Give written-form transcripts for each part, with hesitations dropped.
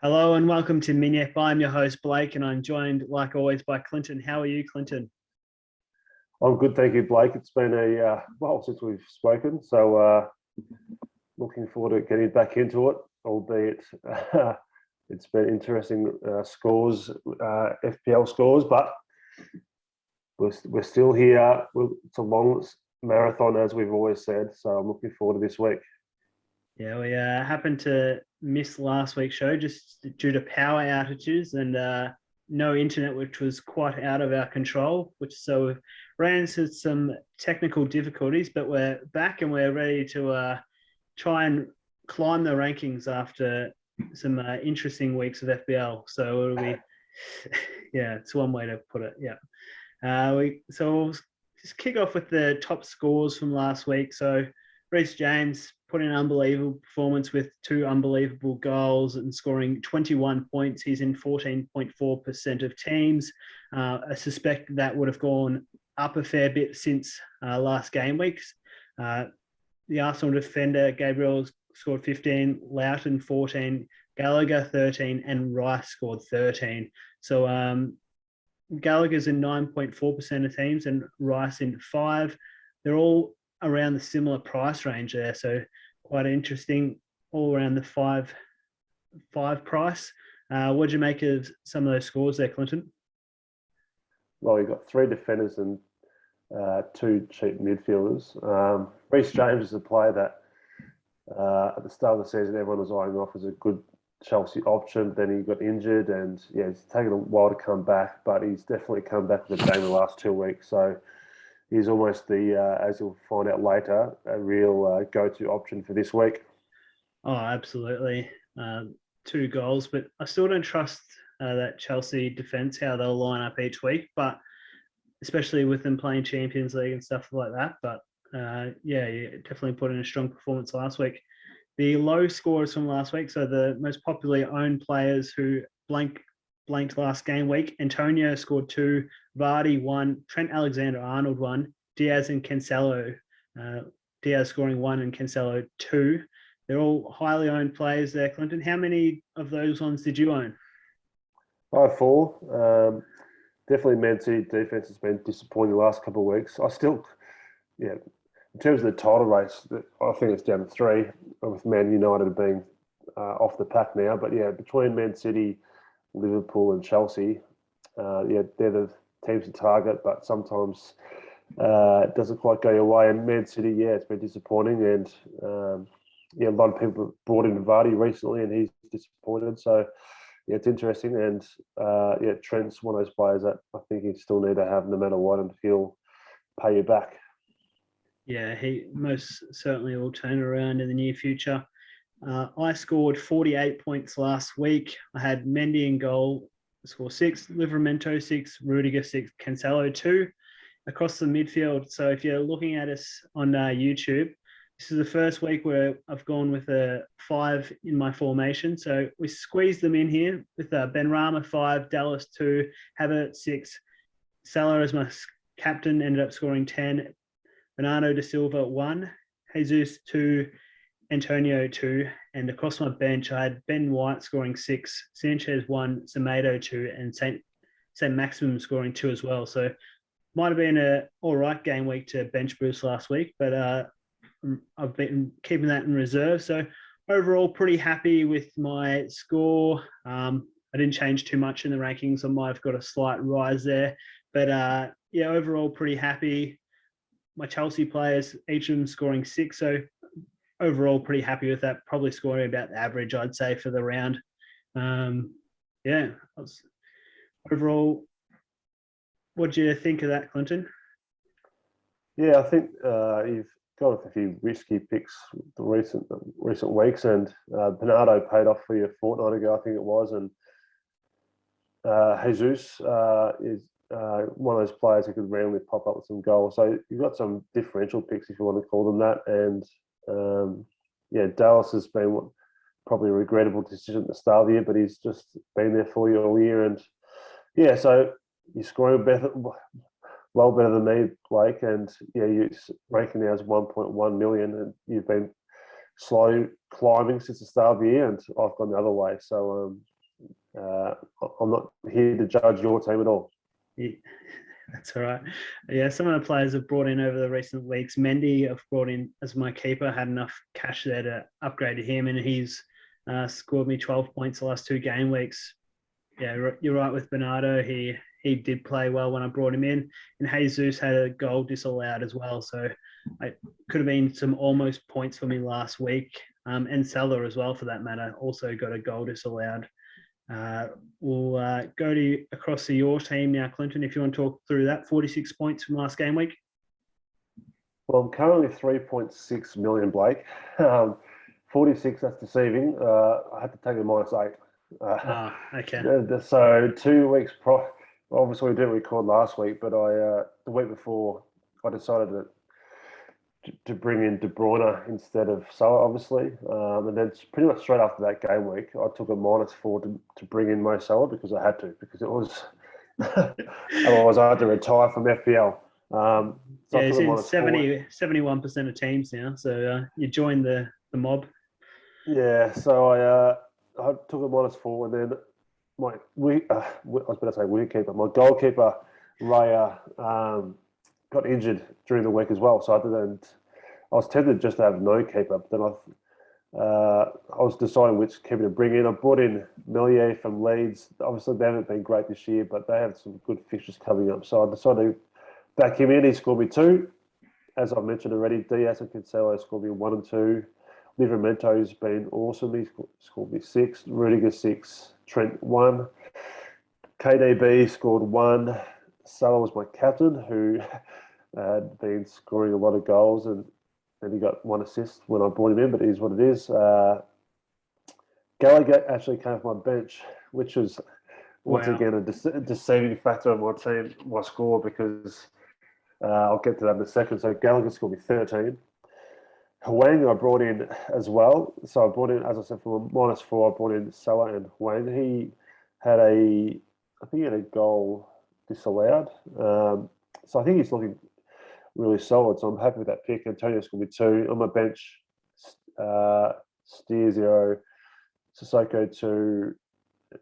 Hello and welcome to MINYIP. I'm your host, Blake, and I'm joined, like always, by Clinton. How are you, Clinton? I'm good, thank you, Blake. It's been a while since we've spoken, so looking forward to getting back into it, albeit it's been interesting scores, FPL scores, but we're still here. It's a long marathon, as we've always said, so I'm looking forward to this week. Yeah, we happened to miss last week's show just due to power outages and no internet, which was quite out of our control, so we ran into some technical difficulties, but we're back and we're ready to try and climb the rankings after some interesting weeks of FPL. So it'll be, yeah, it's one way to put it. Yeah. So we'll just kick off with the top scores from last week. So Rhys James put in an unbelievable performance with 2 unbelievable goals and scoring 21 points. He's in 14.4% of teams. I suspect that would have gone up a fair bit since last game weeks. The Arsenal defender, Gabriel, scored 15, Loughton 14, Gallagher 13, and Rice scored 13. So Gallagher's in 9.4% of teams and Rice in 5. They're all around the similar price range there, so quite interesting, all around the five price. What do you make of some of those scores there, Clinton? Well, you've got 3 defenders and 2 cheap midfielders. Rhys James is a player that at the start of the season everyone was eyeing off as a good Chelsea option. Then he got injured, and yeah, it's taken a while to come back, but he's definitely come back with a bang the last 2 weeks. So he's almost the, as you'll find out later, a real go-to option for this week. Oh, absolutely. 2 goals, but I still don't trust that Chelsea defence, how they'll line up each week, but especially with them playing Champions League and stuff like that. But yeah, you definitely put in a strong performance last week. The low scores from last week, so the most popularly owned players who blanked last game week: Antonio scored 2, Vardy 1, Trent Alexander-Arnold 1, Diaz and Cancelo. Diaz scoring 1 and Cancelo 2. They're all highly owned players there, Clinton. How many of those ones did you own? I have 4. Definitely Man City defense has been disappointing the last couple of weeks. I still, yeah, in terms of the title race, I think it's down to 3, with Man United being off the pack now. But yeah, between Man City, Liverpool and Chelsea, yeah, they're the teams to target, but sometimes it doesn't quite go your way. And Man City, yeah, it's been disappointing. And yeah, a lot of people have brought in Vardy recently, and he's disappointed. So yeah, it's interesting. And yeah, Trent's one of those players that I think you still need to have no matter what, and he'll pay you back. Yeah, he most certainly will turn around in the near future. I scored 48 points last week. I had Mendy in goal, score 6, Livramento 6, Rudiger 6, Cancelo 2 across the midfield. So if you're looking at us on YouTube, this is the first week where I've gone with a 5 in my formation. So we squeezed them in here with Benrahma 5, Dallas 2, Havertz 6, Salah as my captain, ended up scoring 10, Bernardo da Silva 1, Jesus 2, Antonio 2, and across my bench I had Ben White scoring 6, Sanchez 1, Semedo 2, and Saint Maximum scoring 2 as well. So might have been a all right game week to bench boost last week, but I've been keeping that in reserve. So overall, pretty happy with my score. I didn't change too much in the rankings. I might have got a slight rise there, but yeah, overall pretty happy. My Chelsea players, each of them scoring 6. So overall, pretty happy with that. Probably scoring about the average, I'd say, for the round. Yeah, overall, what do you think of that, Clinton? Yeah, I think you've gone with a few risky picks the recent weeks, and Bernardo paid off for you a fortnight ago, I think it was, and Jesus is one of those players who could randomly pop up with some goals. So you've got some differential picks, if you want to call them that. And yeah, Dallas has been probably a regrettable decision at the start of the year, but he's just been there for you all year. And yeah, so you're scoring well better than me, Blake. And yeah, you're ranking now as 1.1 million, and you've been slow climbing since the start of the year, and I've gone the other way. So I'm not here to judge your team at all. Yeah, that's all right. Yeah, some of the players I've brought in over the recent weeks. Mendy, I've brought in as my keeper. Had enough cash there to upgrade to him, and he's scored me 12 points the last 2 game weeks. Yeah, you're right with Bernardo. He did play well when I brought him in, and Jesus had a goal disallowed as well. So it could have been some almost points for me last week. And Salah as well, for that matter, also got a goal disallowed. We'll go across to your team now, Clinton, if you want to talk through that. 46 points from last game week. Well, I'm currently 3.6 million, Blake. 46, that's deceiving. I had to take a -8. Okay. So 2 weeks obviously we didn't record last week, but the week before I decided to bring in De Bruyne instead of Salah, obviously, and then pretty much straight after that game week, I took a -4 to bring in Mo Salah because I had to, because it was otherwise I had to retire from FPL. So yeah, he's in 71% of teams now, so you joined the mob. Yeah, so I took a -4, and then I was going to say wicketkeeper. My goalkeeper Raya got injured during the week as well, so I was tempted just to have no keeper. But then I was deciding which keeper to bring in. I brought in MINYIP from Leeds. Obviously, they haven't been great this year, but they have some good fixtures coming up. So I decided to back him in. He scored me 2. As I mentioned already, Diaz and Cancelo scored me 1 and 2. Livramento's been awesome. He scored me 6. Rudiger 6. Trent 1. KDB scored 1. Salah was my captain, who had been scoring a lot of goals, and he got 1 assist when I brought him in, but it is what it is. Gallagher actually came off my bench, which was once again a deceiving factor of my team, my score, because I'll get to that in a second. So Gallagher scored me 13. Hwang I brought in as well. So I brought in, as I said, from a -4, I brought in Salah and Hwang. I think he had a goal disallowed. So I think he's looking really solid. So I'm happy with that pick. Antonio's going to be 2. On my bench, Steer 0, Sissoko 2.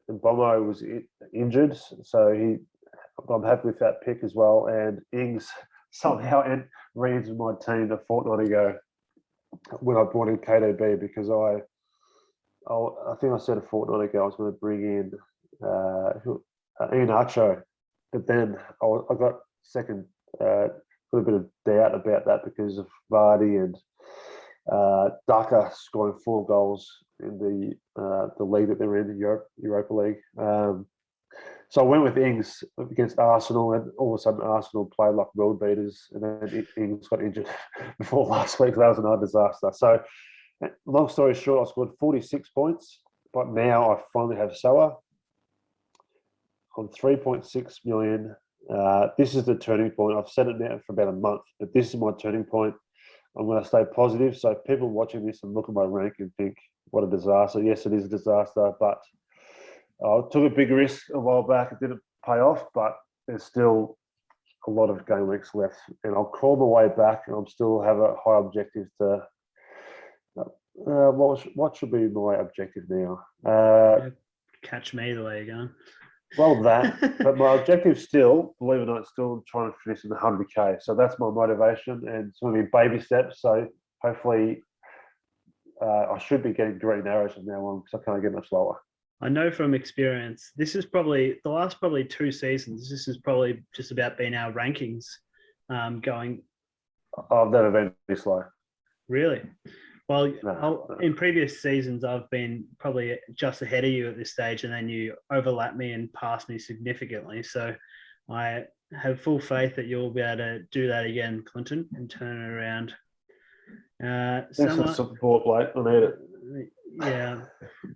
Mbomo was injured. So I'm happy with that pick as well. And Ings somehow re-entered my team a fortnight ago when I brought in KDB, because I think I said a fortnight ago I was going to bring in Iheanacho, but then I got second, got a bit of doubt about that because of Vardy and Daka scoring 4 goals in the league that they're in, the Europa League. So I went with Ings against Arsenal, and all of a sudden Arsenal played like world beaters, and then Ings got injured before last week. That was another disaster. So long story short, I scored 46 points, but now I finally have Salah on 3.6 million. This is the turning point. I've said it now for about a month, but this is my turning point. I'm going to stay positive. So people watching this and look at my rank and think, what a disaster. Yes, it is a disaster, but I took a big risk a while back. It didn't pay off, but there's still a lot of game weeks left, and I'll crawl my way back, and I'll still have a high objective to. What should be my objective now? Catch me the way you're going. Well, but my objective still, believe it or not, still trying to finish in the 100K. So that's my motivation, and it's going to be baby steps. So hopefully, I should be getting green arrows from now on, because I can't get much lower. I know from experience, this is probably the last 2 seasons. This is probably just about being our rankings going. I've never been this low. Really? Well, No. in previous seasons, I've been probably just ahead of you at this stage, and then you overlap me and pass me significantly. So I have full faith that you'll be able to do that again, Clinton, and turn it around. Thanks for the support, Blake. I need it. Yeah,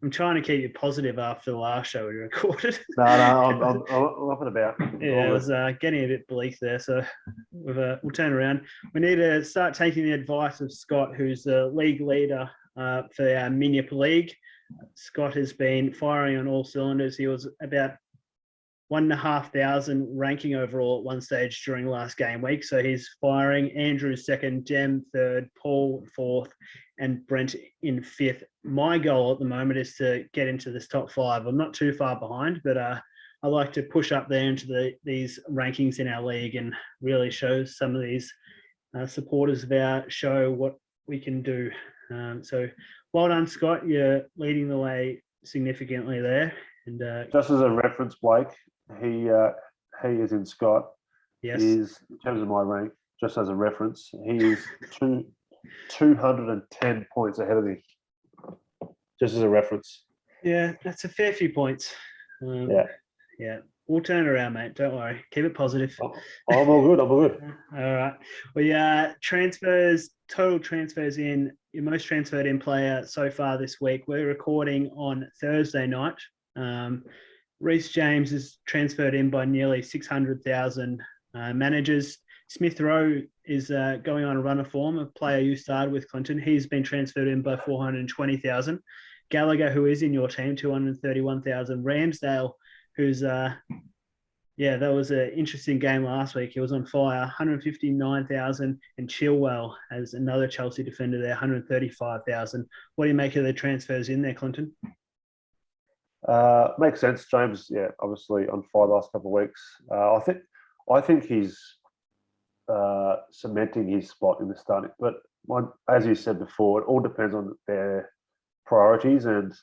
I'm trying to keep you positive after the last show we recorded. No, I'm up and about. Yeah, it was getting a bit bleak there. So we'll turn around. We need to start taking the advice of Scott, who's the league leader for our MINYIP league. Scott has been firing on all cylinders. He was about 1,500 ranking overall at one stage during last game week. So he's firing. Andrew's second, Jem third, Paul fourth, and Brent in 5th. My goal at the moment is to get into this top 5. I'm not too far behind, but I like to push up there into these rankings in our league and really show some of these supporters of our show what we can do. So well done, Scott. You're leading the way significantly there. And just as a reference, Blake, he is in Scott. yes, Is in terms of my rank, just as a reference, he is 210 points ahead of me. Just as a reference. yeah, that's a fair few points. Yeah. We'll turn around, mate. Don't worry. Keep it positive. I'm all good. I'm all good. All right. Total transfers in, your most transferred in player so far this week. We're recording on Thursday night. Rhys James is transferred in by nearly 600,000 managers. Smith Rowe is going on a run of form, a player you started with, Clinton. He's been transferred in by 420,000. Gallagher, who is in your team, 231,000. Ramsdale, who's that was an interesting game last week. He was on fire, 159,000, and Chilwell as another Chelsea defender there, 135,000. What do you make of the transfers in there, Clinton? Makes sense, James. Yeah, obviously on fire the last couple of weeks. I think he's cementing his spot in the starting. But as you said before, it all depends on their priorities. And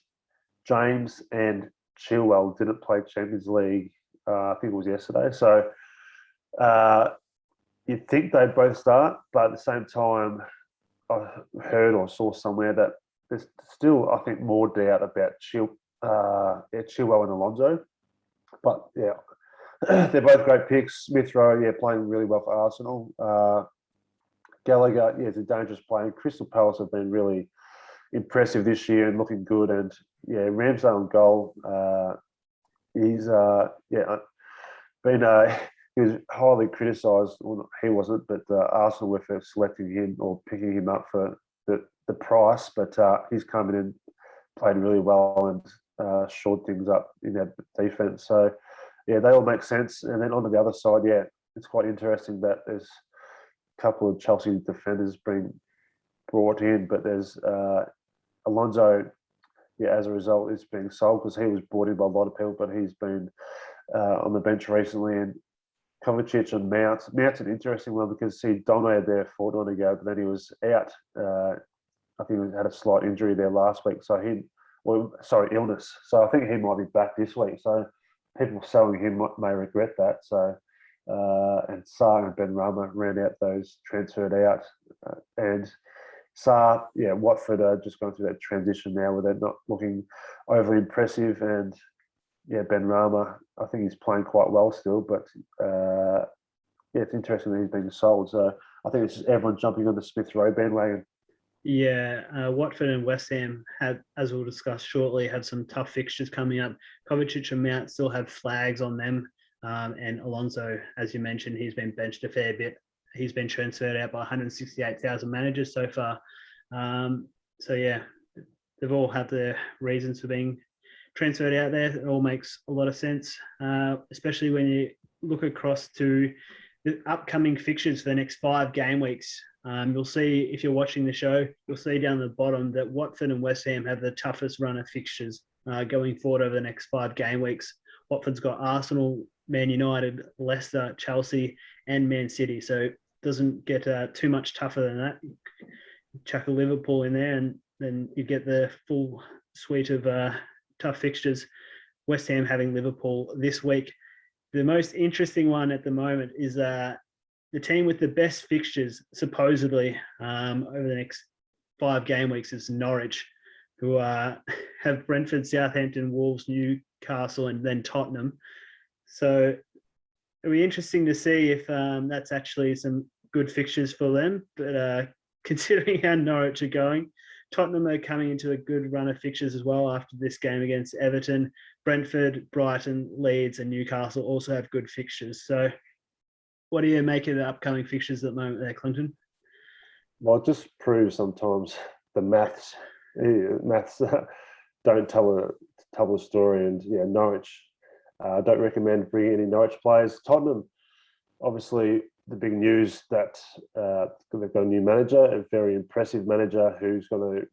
James and Chilwell didn't play Champions League. I think it was yesterday. So you'd think they'd both start, but at the same time, I heard or saw somewhere that there's still, I think, more doubt about Chilwell and Alonso. But yeah, they're both great picks. Smith Rowe, playing really well for Arsenal. Gallagher, is a dangerous player. Crystal Palace have been really impressive this year and looking good. And Ramsdale on goal. He's he was highly criticised. Well, he wasn't, but Arsenal were for selecting him or picking him up for the price. But he's coming in, played really well and shored things up in their defence. So they all make sense. And then on the other side, it's quite interesting that there's a couple of Chelsea defenders being brought in, but there's Alonso. As a result, is being sold because he was brought in by a lot of people, but he's been on the bench recently. And Kovacic and Mount's an interesting one because he dominated there a fortnight ago, but then he was out. I think he had a slight injury there last week, illness. So I think he might be back this week. So people selling him may regret that. So and Sarr and Benrahma ran out those transferred out, and Sarr, Watford are just going through that transition now where they're not looking overly impressive. And Benrahma, I think he's playing quite well still, but it's interesting that he's being sold. So I think it's just everyone jumping on the Smith Rowe bandwagon. Watford and West Ham have, as we'll discuss shortly, have some tough fixtures coming up. Kovacic and Mount still have flags on them. And Alonso, as you mentioned, he's been benched a fair bit. He's been transferred out by 168,000 managers so far. They've all had their reasons for being transferred out there. It all makes a lot of sense, especially when you look across to the upcoming fixtures for the next 5 game weeks. You'll see, if you're watching the show, you'll see down the bottom that Watford and West Ham have the toughest run of fixtures going forward over the next 5 game weeks. Watford's got Arsenal, Man United, Leicester, Chelsea, and Man City. So doesn't get too much tougher than that. Chuck a Liverpool in there, and then you get the full suite of tough fixtures. West Ham having Liverpool this week. The most interesting one at the moment is the team with the best fixtures, supposedly, over the next 5 game weeks is Norwich, who have Brentford, Southampton, Wolves, Newcastle, and then Tottenham. So it'll be interesting to see if that's actually some good fixtures for them. But considering how Norwich are going, Tottenham are coming into a good run of fixtures as well after this game against Everton. Brentford, Brighton, Leeds, and Newcastle also have good fixtures. So what do you make of the upcoming fixtures at the moment there, Clinton? Well, it just proves sometimes the maths don't tell a story. And Norwich, don't recommend bringing any Norwich players. Tottenham, obviously, the big news that they've got a new manager, a very impressive manager who's going to,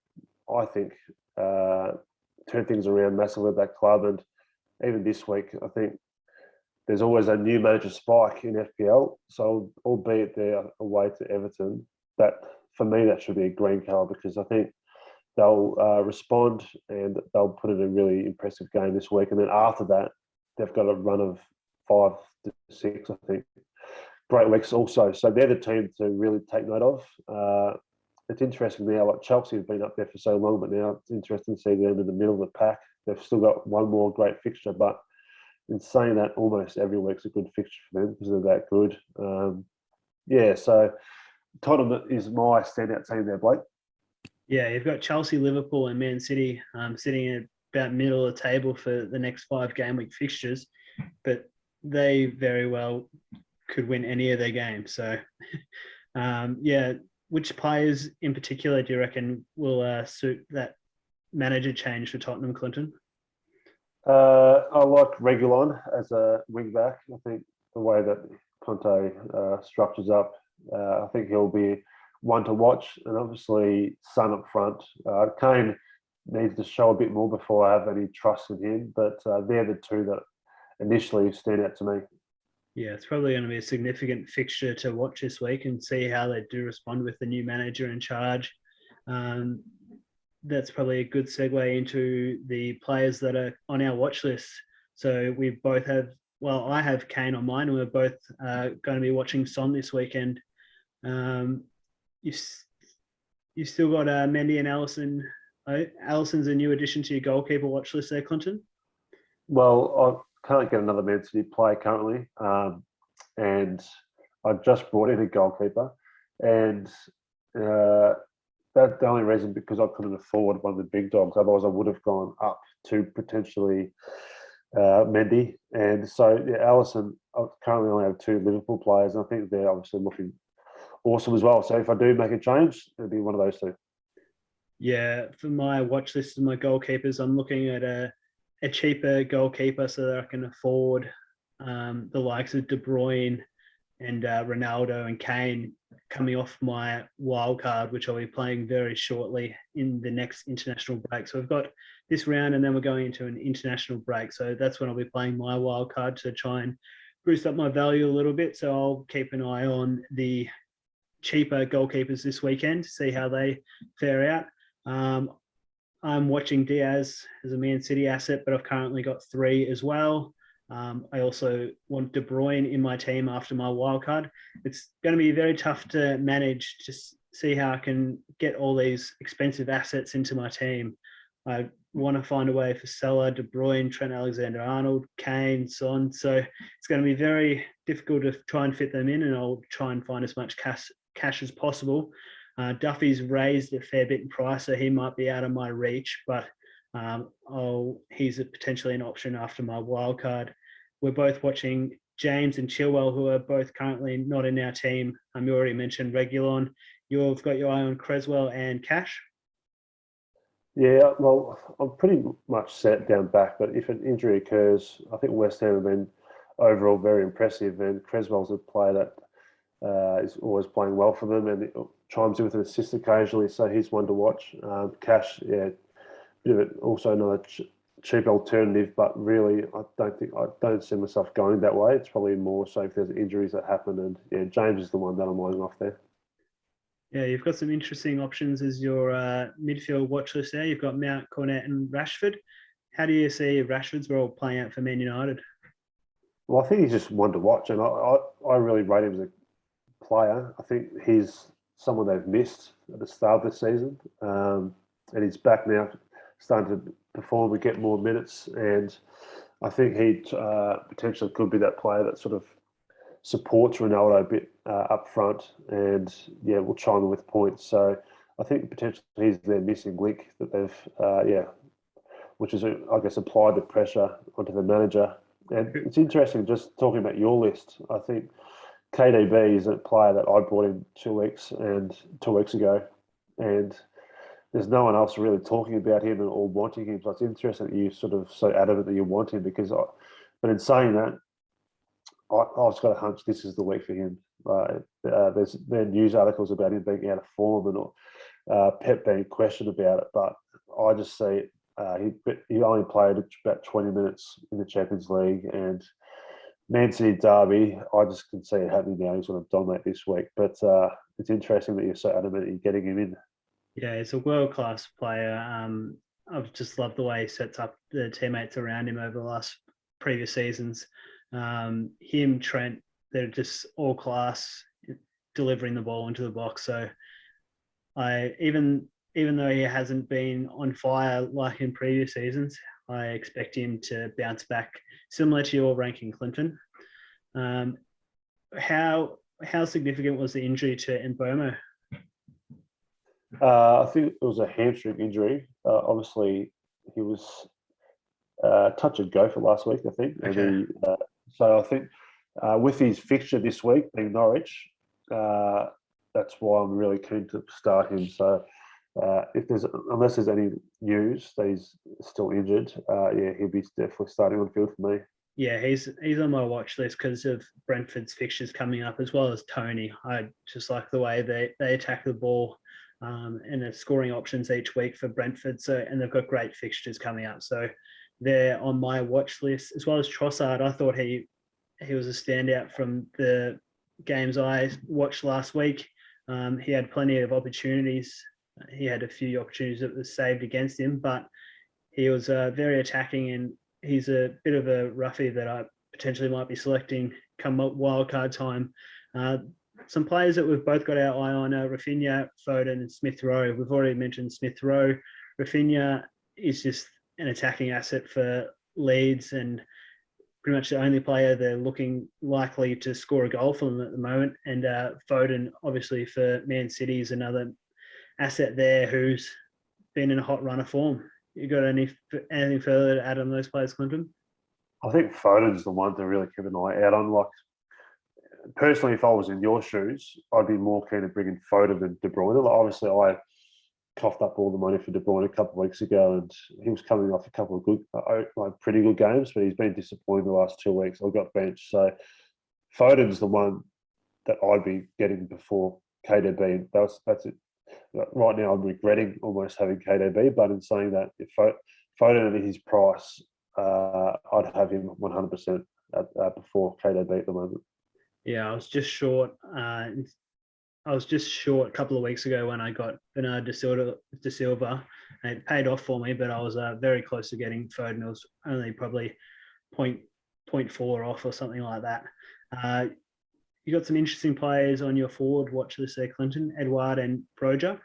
I think, turn things around massively at that club. And even this week, I think there's always a new manager spike in FPL. So, albeit they're away to Everton, that for me that should be a green colour, because I think they'll respond and they'll put in a really impressive game this week. And then after that, they've got a run of 5 to 6, I think, great weeks also. So they're the team to really take note of. It's interesting now, like Chelsea have been up there for so long, but now it's interesting to see them in the middle of the pack. They've still got one more great fixture, but in saying that, almost every week's a good fixture for them because they're that good. So Tottenham is my standout team there, Blake. Yeah, you've got Chelsea, Liverpool, and Man City sitting at about middle of the table for the next 5 game week fixtures, but they very well could win any of their games. So, which players in particular do you reckon will suit that manager change for Tottenham, Clinton? I like Reguilon as a wing back. I think the way that Conte structures up, I think he'll be one to watch. And obviously, Son up front. Kane needs to show a bit more before I have any trust in him. But they're the two that initially stand out to me. Yeah, it's probably going to be a significant fixture to watch this week and see how they do respond with the new manager in charge. That's probably a good segue into the players that are on our watch list. So we both have, I have Kane on mine, and we're both going to be watching Son this weekend. You've still got Mendy and Allison. Allison's a new addition to your goalkeeper watch list there, Clinton? Well, I can't get another Man City player currently, and I just brought in a goalkeeper, and that's the only reason, because I couldn't afford one of the big dogs. Otherwise, I would have gone up to potentially Mendy. And so, Allison, I currently only have 2 Liverpool players, and I think they're obviously looking awesome as well. So if I do make a change, it'll be one of those 2. Yeah, for my watch list of my goalkeepers, I'm looking at a cheaper goalkeeper so that I can afford the likes of De Bruyne and Ronaldo and Kane coming off my wild card, which I'll be playing very shortly in the next international break. So we've got this round, and then we're going into an international break. So that's when I'll be playing my wild card to try and boost up my value a little bit. So I'll keep an eye on the cheaper goalkeepers this weekend to see how they fare out. I'm watching Diaz as a Man City asset, but I've currently got 3 as well. I also want De Bruyne in my team after my wildcard. It's going to be very tough to manage to see how I can get all these expensive assets into my team. I want to find a way for Salah, De Bruyne, Trent Alexander-Arnold, Kane, Son. So it's going to be very difficult to try and fit them in, and I'll try and find as much cash as possible. Duffy's raised a fair bit in price, so he might be out of my reach, but he's potentially an option after my wildcard. We're both watching James and Chilwell, who are both currently not in our team. You already mentioned Reguilon. You've got your eye on Creswell and Cash? Yeah, well, I'm pretty much set down back, but if an injury occurs, I think West Ham have been overall very impressive, and Creswell's a player that is always playing well for them, and it chimes in with an assist occasionally, so he's one to watch. Cash, bit of it, also another cheap alternative, but really, I don't see myself going that way. It's probably more so if there's injuries that happen, and James is the one that I'm eyeing off there. Yeah, you've got some interesting options as your midfield watch list there. You've got Mount, Cornet, and Rashford. How do you see Rashford's role playing out for Man United? Well, I think he's just one to watch, and I really rate him as a player. I think he's someone they've missed at the start of the season, and he's back now, starting to perform and get more minutes. And I think he potentially could be that player that sort of supports Ronaldo a bit up front, and will chime in with points. So I think potentially he's their missing link that they've, which is I guess applied the pressure onto the manager. And it's interesting just talking about your list. I think KDB is a player that I brought in 2 weeks ago, and there's no one else really talking about him or wanting him. So it's interesting that you sort of so adamant that you want him, but in saying that, I've got a hunch this is the week for him. There's news articles about him being out of form and Pep being questioned about it, but I just see he only played about 20 minutes in the Champions League, and Man City derby, I just can see it happening now. He's going to dominate this week, but it's interesting that you're so adamant that you're getting him in. Yeah, he's a world-class player. I've just loved the way he sets up the teammates around him over the last previous seasons. Him, Trent, they're just all class delivering the ball into the box. So even though he hasn't been on fire like in previous seasons, I expect him to bounce back similar to your ranking, Clinton. How significant was the injury to Mbomo? I think it was a hamstring injury. Obviously, he was touch and go for last week, I think. Okay. And so I think with his fixture this week being Norwich, that's why I'm really keen to start him. So unless there's any news that he's still injured, he'll be definitely starting on field for me. Yeah, he's on my watch list because of Brentford's fixtures coming up, as well as Tony. I just like the way they attack the ball, and the scoring options each week for Brentford. So, and they've got great fixtures coming up. So they're on my watch list, as well as Trossard. I thought he was a standout from the games I watched last week. He had plenty of opportunities. He had a few opportunities that were saved against him, but he was very attacking, and he's a bit of a roughie that I potentially might be selecting come wildcard time. Some players that we've both got our eye on are Rafinha, Foden, and Smith Rowe. We've already mentioned Smith Rowe. Rafinha is just an attacking asset for Leeds, and pretty much the only player they're looking likely to score a goal for them at the moment. And Foden, obviously, for Man City, is another asset there who's been in a hot run of form. You got anything further to add on those players, Clinton? I think Foden's the one to really keep an eye out on. Like, personally, if I was in your shoes, I'd be more keen to bring in Foden than De Bruyne. Like, obviously, I coughed up all the money for De Bruyne a couple of weeks ago, and he was coming off a couple of good, pretty good games, but he's been disappointing the last 2 weeks. I got benched, so Foden's the one that I'd be getting before KDB. That's it. Right now, I'm regretting almost having KDB, but in saying that, if Foden at his price, I'd have him 100% before KDB at the moment. Yeah, I was just short. A couple of weeks ago when I got Bernard de Silva. And it paid off for me, but I was very close to getting Foden. It was only probably 0.4 off or something like that. You got some interesting players on your forward watch list there, Clinton, Edouard and Broja.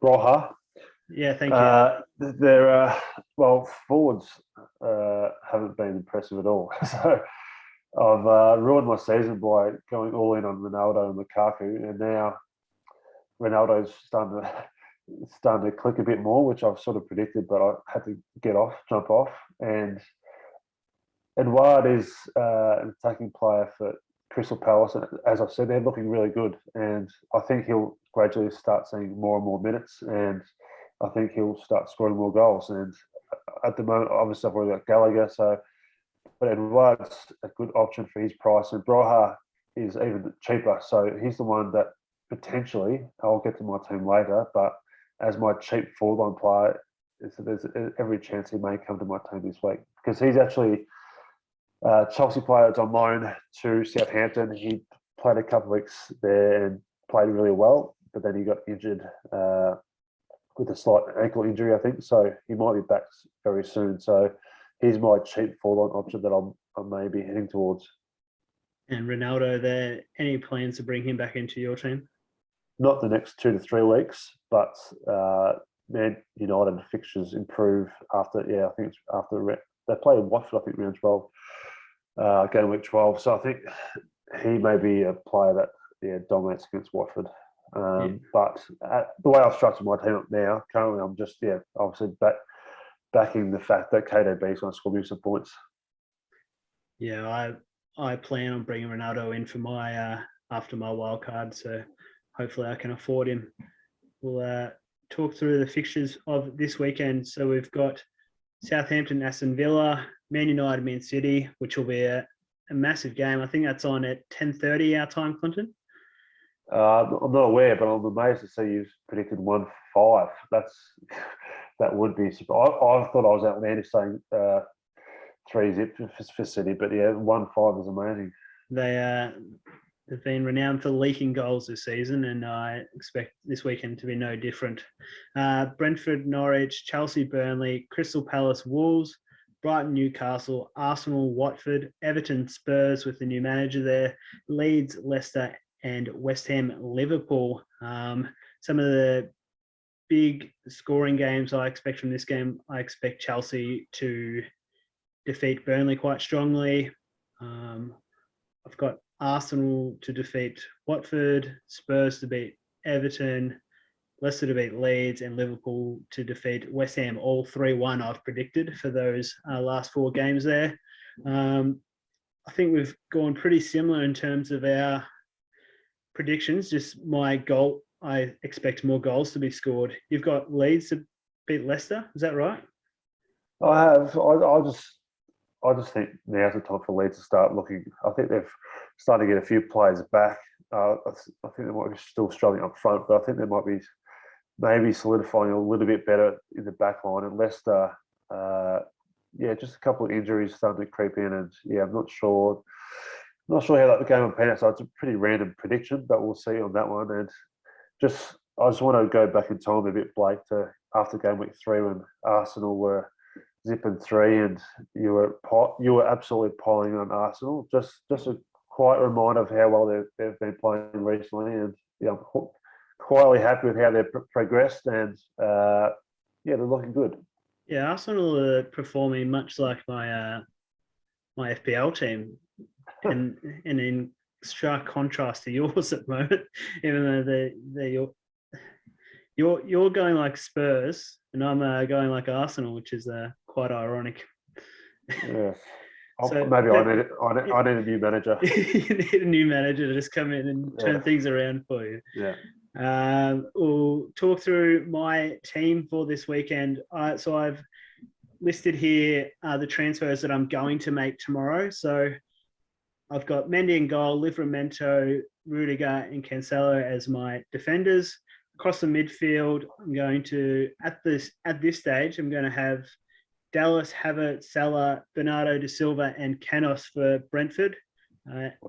Broja. Yeah, thank you. They're forwards haven't been impressive at all. So I've ruined my season by going all in on Ronaldo and Lukaku, and now Ronaldo's starting to click a bit more, which I've sort of predicted, but I had to jump off. And Edouard is an attacking player for Crystal Palace, and as I've said, they're looking really good, and I think he'll gradually start seeing more and more minutes, and I think he'll start scoring more goals. And at the moment, obviously, I've already got Gallagher, but Edouard's a good option for his price, and Broja is even cheaper, so he's the one that potentially, I'll get to my team later, but as my cheap forward line player, there's every chance he may come to my team this week, because he's actually Chelsea player that's on loan to Southampton. He played a couple of weeks there and played really well, but then he got injured with a slight ankle injury, I think. So he might be back very soon. So he's my cheap forward line option that I may be heading towards. And Ronaldo, there any plans to bring him back into your team? Not the next 2 to 3 weeks, but Man United fixtures improve after. I think it's after they play Watford. I think round 12. Game week 12. So I think he may be a player that dominates against Watford. But the way I've structured my team up now, currently I'm just obviously backing the fact that KDB is going to score me some points. Yeah, I plan on bringing Ronaldo in for my after my wild card, so hopefully I can afford him. We'll talk through the fixtures of this weekend. So we've got Southampton, Aston Villa, Man United, Man City, which will be a a massive game. I think that's on at 10:30 our time, Clinton. I'm not aware, but I'm amazed to see you've predicted 1-5. That would be. I thought I was outlandish saying 3-0 for City, but yeah, 1-5 is amazing. They've been renowned for leaking goals this season, and I expect this weekend to be no different. Brentford, Norwich, Chelsea, Burnley, Crystal Palace, Wolves, Brighton, Newcastle, Arsenal, Watford, Everton, Spurs with the new manager there, Leeds, Leicester, and West Ham, Liverpool. Some of the big scoring games I expect from this game, I expect Chelsea to defeat Burnley quite strongly. I've got Arsenal to defeat Watford, Spurs to beat Everton, Leicester to beat Leeds, and Liverpool to defeat West Ham. All 3-1 I've predicted for those last 4 games there. I think we've gone pretty similar in terms of our predictions. Just my goal, I expect more goals to be scored. You've got Leeds to beat Leicester. Is that right? I have. I just think now's the time for Leeds to start looking. I think they've started to get a few players back. I think they might be still struggling up front, but I think they might be maybe solidifying a little bit better in the back line. And Leicester, just a couple of injuries starting to creep in, and I'm not sure how that game will pan out. So it's a pretty random prediction, but we'll see on that one. And I just want to go back in time a bit, Blake, to after game week 3 when Arsenal were zipping 3 and you were absolutely piling on Arsenal. Just a quiet reminder of how well they've been playing recently, and I'm quietly happy with how they've progressed, and they're looking good. Yeah, Arsenal are performing much like my FPL team, and in stark contrast to yours at the moment. Even though you're going like Spurs, and I'm going like Arsenal, which is quite ironic. Yeah. Maybe I need a new manager. You need a new manager to just come in and turn things around for you. Yeah. We'll talk through my team for this weekend. So I've listed here the transfers that I'm going to make tomorrow. So I've got Mendy in goal, Livramento, Rudiger, and Cancelo as my defenders. Across the midfield, I'm going to at this stage, I'm going to have Dallas, Havertz, Salah, Bernardo da Silva, and Canos for Brentford.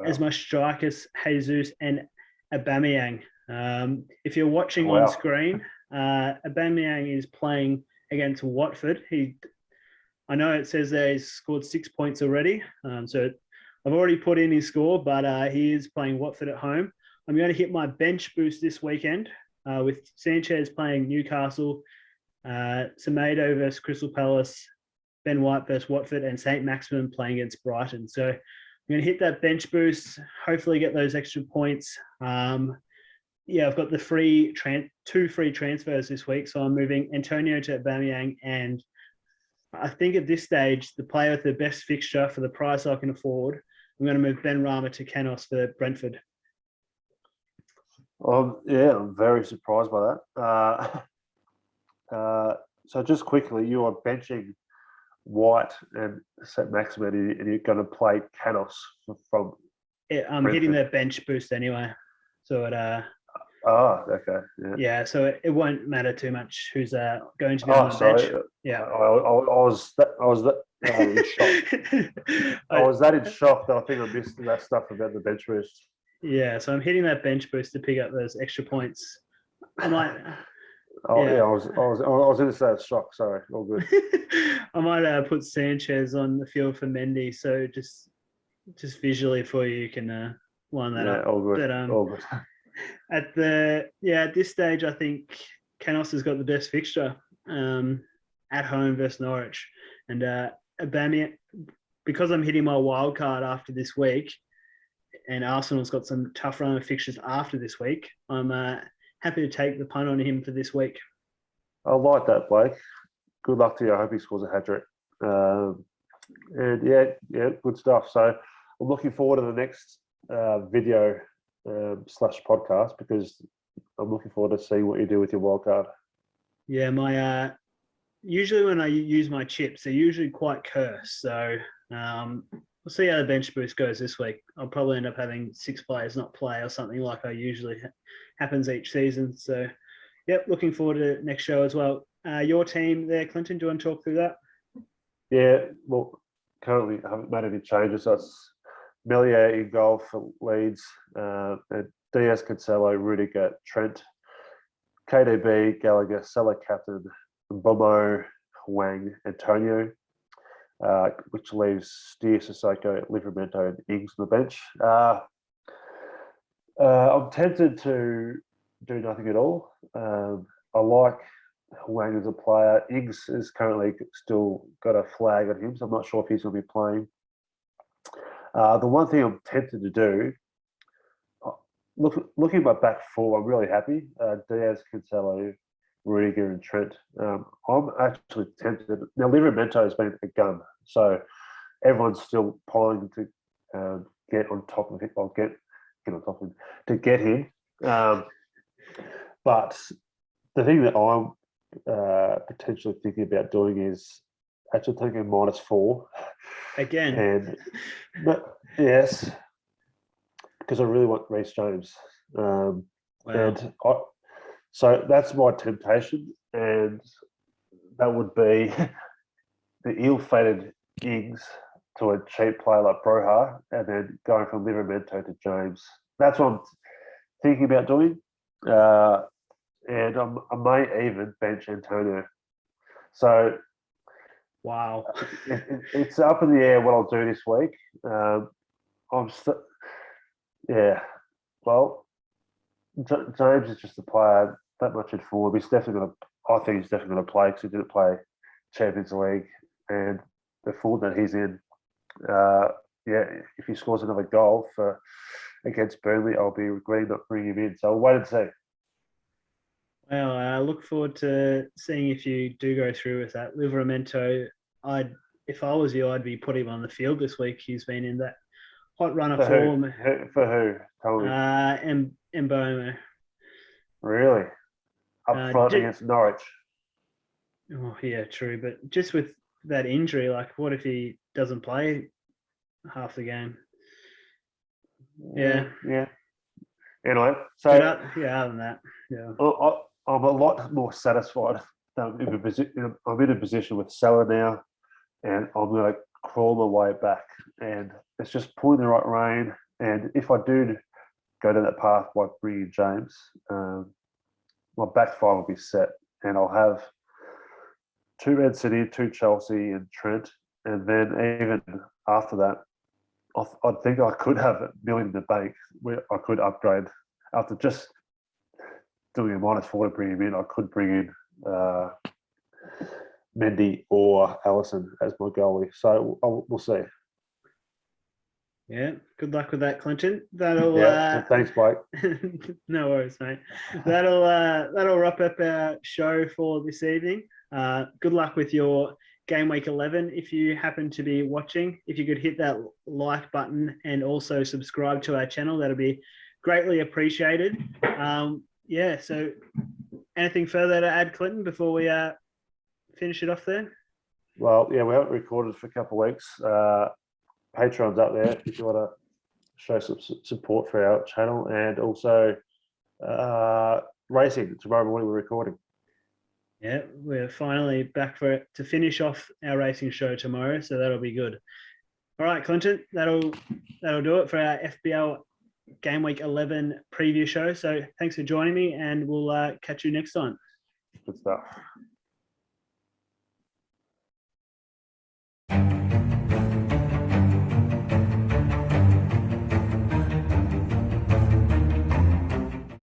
As my strikers, Jesus and Aubameyang. If you're watching on screen, Aubameyang is playing against Watford. I know it says that he's scored 6 points already. So I've already put in his score, but he is playing Watford at home. I'm going to hit my bench boost this weekend with Sanchez playing Newcastle, Semedo versus Crystal Palace, Ben White versus Watford, and St. Maximin playing against Brighton. So I'm going to hit that bench boost, hopefully get those extra points. I've got the 2 free transfers this week. So I'm moving Antonio to Aubameyang, and I think at this stage, the player with the best fixture for the price I can afford, I'm going to move Ben Rama to Canos for Brentford. I'm very surprised by that. So just quickly, you are benching White and St. Maximin, and you're going to play Canos from. Yeah, I'm Brentford. hitting that bench boost anyway, so it. Okay. Yeah, so it won't matter too much who's going to be on the bench. Yeah, I was in shock. I was that in shock that I think I missed that stuff about the bench boost. Yeah, so I'm hitting that bench boost to pick up those extra points. I might. I was in that shock. Sorry, all good. I might put Sanchez on the field for Mendy, so just visually for you can line that up. All good. But, all good. At this stage, I think Canos has got the best fixture at home versus Norwich, and Aubameyang, because I'm hitting my wild card after this week, and Arsenal's got some tough run of fixtures after this week. I'm happy to take the punt on him for this week. I like that, Blake. Good luck to you. I hope he scores a hat-trick. And good stuff. So I'm looking forward to the next video / podcast, because I'm looking forward to see what you do with your wildcard. Yeah, my usually when I use my chips, they're usually quite cursed. So we'll see how the bench boost goes this week. I'll probably end up having 6 players not play or something like I usually happens each season. So, yep, looking forward to next show as well. Your team there, Clinton, do you want to talk through that? Yeah, well, currently I haven't made any changes. So it's Melier in goal for Leeds, and Diaz, Cancelo, Rudiger, Trent, KDB, Gallagher, Salah captain, Mbomo, Wang, Antonio, which leaves Steer, Sissoko, Livramento, and Ings on the bench. I'm tempted to do nothing at all. I like Wang as a player. Ings is currently still got a flag on him, so I'm not sure if he's going to be playing. The one thing I'm tempted to do, looking at my back four, I'm really happy. Diaz, Cancelo, Rudiger, and Trent. I'm actually tempted. Now, Livramento has been a gun, so everyone's still piling to get on top of it. I'll get on top of him to get him. But the thing that I'm potentially thinking about doing is actually taking a -4 Again. And yes, because I really want Rhys James. Wow. And so that's my temptation, and that would be the ill-fated Ings to a cheap player like Broha, and then going from Livramento to James. That's what I'm thinking about doing. And I may even bench Antonio. So wow, it's up in the air what I'll do this week. Well, James is just a player that much in form. He's definitely going to. I think he's definitely going to play because he didn't play Champions League, and the form that he's in. If he scores another goal against Burnley, I'll be regretting not bringing him in. So we'll wait and see. Well, I look forward to seeing if you do go through with that. Livramento, if I was you, I'd be putting him on the field this week. He's been in that hot run of form. For who? Tell me. Mbomo. Really? Up front against Norwich. Oh, yeah, true. But just with that injury, like, what if he doesn't play half the game? Yeah. Anyway, so other than that, yeah. I'm a lot more satisfied. I'm in a position with Salah now, and I'm going to crawl my way back. And it's just pulling the right rein. And if I do go down that path by bringing James, my back five will be set, and I'll have 2 Man City, 2 Chelsea, and Trent. And then even after that, I think I could have $1 million in the bank where I could upgrade after just doing a -4 to bring him in. I could bring in Mendy or Allison as my goalie. So we'll see. Yeah, good luck with that, Clinton. Thanks, Blake. No worries, mate. That'll wrap up our show for this evening. Good luck with your game week 11. If you happen to be watching, if you could hit that like button and also subscribe to our channel, that'll be greatly appreciated. So anything further to add, Clinton, before we finish it off there? Well, yeah, we haven't recorded for a couple of weeks. Patreon's up there if you want to show some support for our channel, and also racing. Tomorrow morning we're recording. Yeah, we're finally back to finish off our racing show tomorrow, so that'll be good. All right, Clinton, that'll do it for our FPL Game Week 11 preview show. So thanks for joining me, and we'll catch you next time. Good stuff.